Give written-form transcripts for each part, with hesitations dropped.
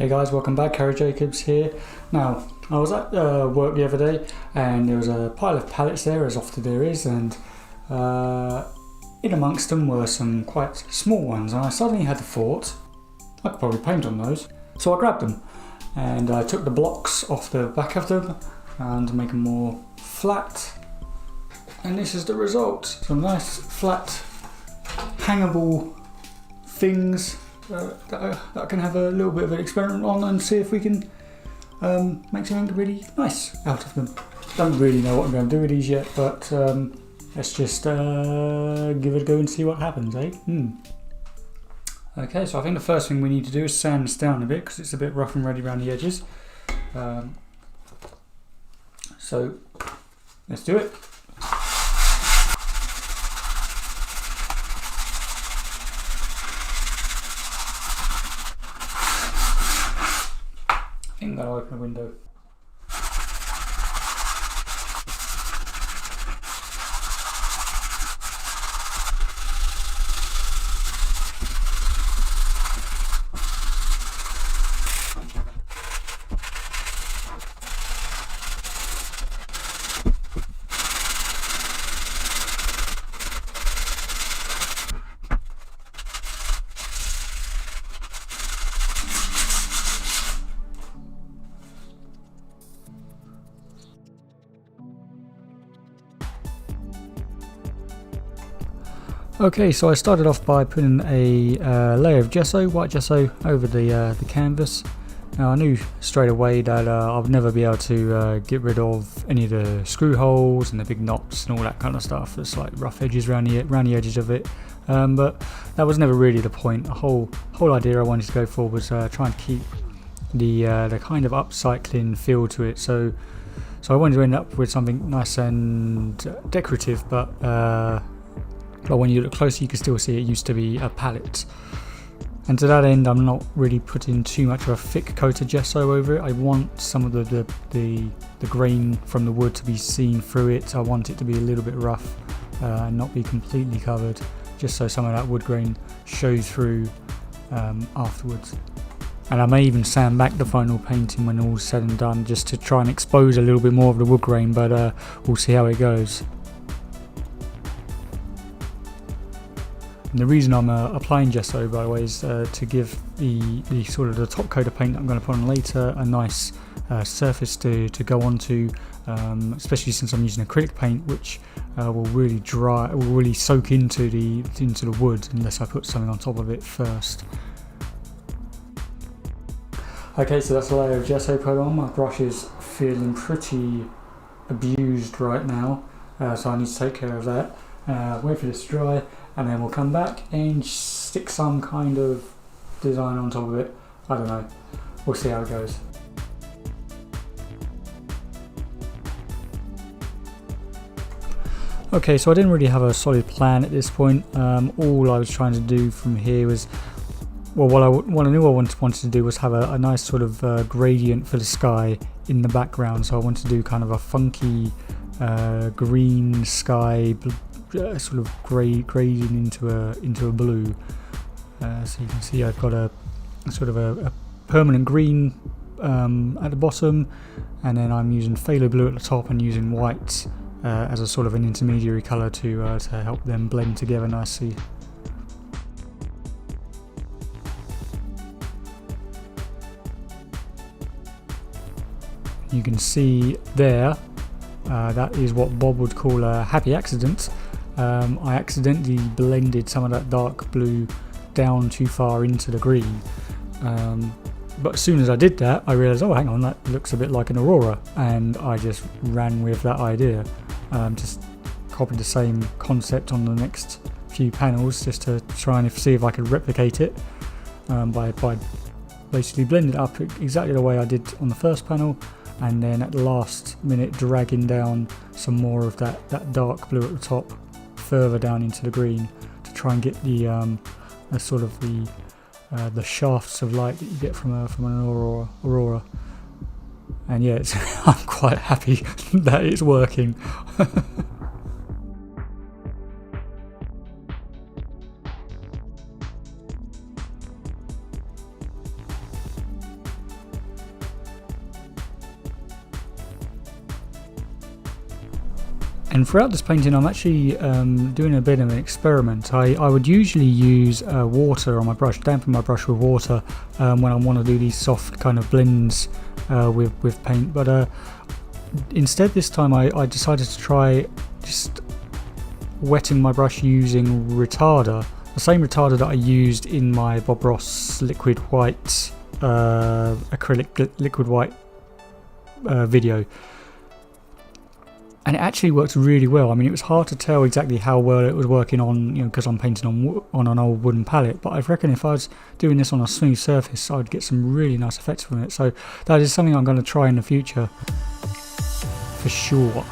Hey guys, welcome back. Harry Jacobs here. Now, I was at work the other day and there was a pile of pallets there, as often there is, and in amongst them were some quite small ones, and I suddenly had the thought I could probably paint on those. So I grabbed them and I took the blocks off the back of them and make them more flat, and this is the result. Some nice flat hangable things that I can have a little bit of an experiment on and see if we can make something really nice out of them. Don't really know what I'm going to do with these yet, but let's just give it a go and see what happens, eh? Okay, so I think the first thing we need to do is sand this down a bit because it's a bit rough and ready around the edges. So let's do it. I think that'll open a window. Okay, so I started off by putting a layer of gesso, white gesso, over the canvas. Now I knew straight away that I'd never be able to get rid of any of the screw holes and the big knots and all that kind of stuff. There's like rough edges around the edges of it, but that was never really the point. The whole idea I wanted to go for was trying to keep the kind of upcycling feel to it. So I wanted to end up with something nice and decorative, but when you look closer you can still see it used to be a pallet. And to that end I'm not really putting too much of a thick coat of gesso over it. I want some of the grain from the wood to be seen through it. I want it to be a little bit rough and not be completely covered, just so some of that wood grain shows through afterwards. And I may even sand back the final painting when all's said and done, just to try and expose a little bit more of the wood grain, but we'll see how it goes. And the reason I'm applying gesso, by the way, is to give the sort of the top coat of paint that I'm going to put on later a nice surface to go onto, especially since I'm using acrylic paint, which will really soak into the wood unless I put something on top of it first. Okay, so that's a layer of gesso put on. My brush is feeling pretty abused right now, so I need to take care of that. Wait for this to dry, and then we'll come back and stick some kind of design on top of it. I don't know, we'll see how it goes. Okay, so I didn't really have a solid plan at this point. All I was trying to do from here was, well, what I knew I wanted to do was have a nice sort of gradient for the sky in the background. So I wanted to do kind of a funky green sky, sort of grading into a blue. So you can see I've got a sort of a permanent green at the bottom, and then I'm using phthalo blue at the top and using white as a sort of an intermediary colour to help them blend together nicely. You can see there, that is what Bob would call a happy accident. I accidentally blended some of that dark blue down too far into the green, but as soon as I did that I realised, oh hang on, that looks a bit like an aurora, and I just ran with that idea. Just copied the same concept on the next few panels just to try and see if I could replicate it by basically blending it up exactly the way I did on the first panel, and then at the last minute dragging down some more of that dark blue at the top further down into the green to try and get the sort of the shafts of light that you get from an aurora. And yeah, I'm quite happy that it's working. And throughout this painting I'm actually doing a bit of an experiment. I would usually use water on my brush, dampen my brush with water when I want to do these soft kind of blends with paint, but instead this time I decided to try just wetting my brush using retarder, the same retarder that I used in my Bob Ross liquid white acrylic liquid white video. And it actually worked really well. I mean, it was hard to tell exactly how well it was working on, because I'm painting on an old wooden palette, but I reckon if I was doing this on a smooth surface, I'd get some really nice effects from it. So that is something I'm going to try in the future, for sure.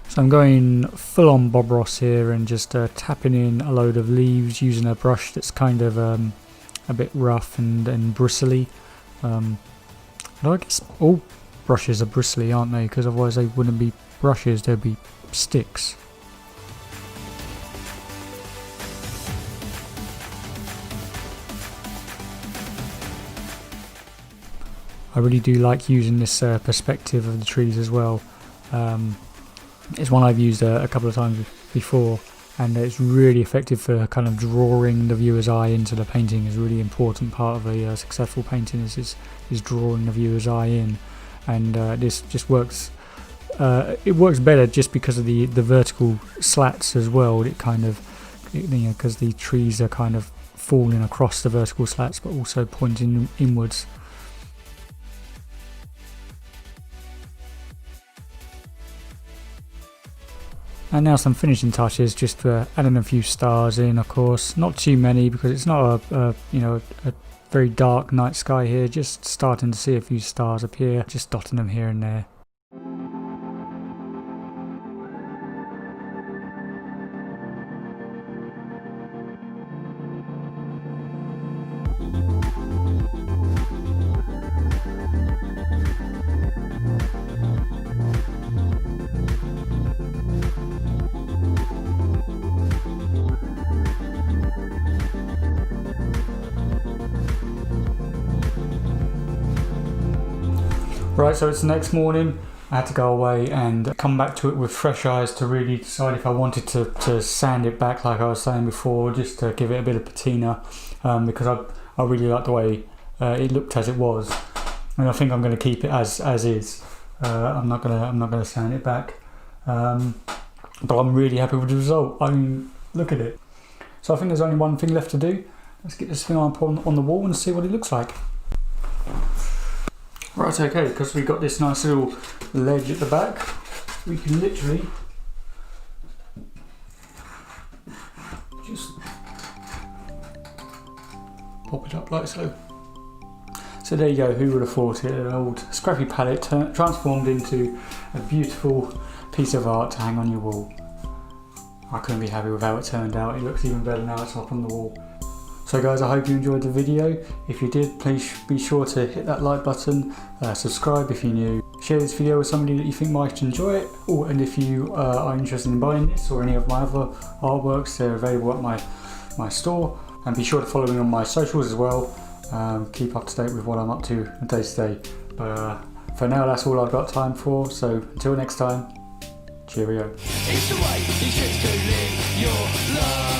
So I'm going full on Bob Ross here and just tapping in a load of leaves using a brush that's kind of a bit rough and bristly. But I guess all brushes are bristly, aren't they? Because otherwise they wouldn't be brushes, they'd be sticks. I really do like using this perspective of the trees as well. It's one I've used a couple of times before, and it's really effective for kind of drawing the viewer's eye into the painting. Is a really important part of a successful painting is drawing the viewer's eye in, and this just works. It works better just because of the vertical slats as well. It kind of, because the trees are kind of falling across the vertical slats, but also pointing inwards. And now some finishing touches, just adding a few stars in, of course, not too many because it's not a very dark night sky here, just starting to see a few stars appear, just dotting them here and there. Right, so it's the next morning. I had to go away and come back to it with fresh eyes to really decide if I wanted to sand it back like I was saying before, just to give it a bit of patina, because I really like the way it looked as it was, and I think I'm going to keep it as is. I'm not gonna sand it back, but I'm really happy with the result. I mean, look at it. So I think there's only one thing left to do. Let's get this thing up on the wall and see what it looks like. Right, okay, because we've got this nice little ledge at the back, we can literally just pop it up like so. So there you go, who would have thought it, an old scrappy pallet transformed into a beautiful piece of art to hang on your wall. I couldn't be happy with how it turned out. It looks even better now it's up on the wall. So guys, I hope you enjoyed the video. If you did, please be sure to hit that like button, subscribe if you're new, share this video with somebody that you think might enjoy it, and if you are interested in buying this or any of my other artworks, they're available at my store. And be sure to follow me on my socials as well. Keep up to date with what I'm up to day to day. But for now, that's all I've got time for. So until next time, cheerio. It's the way you choose to live your life.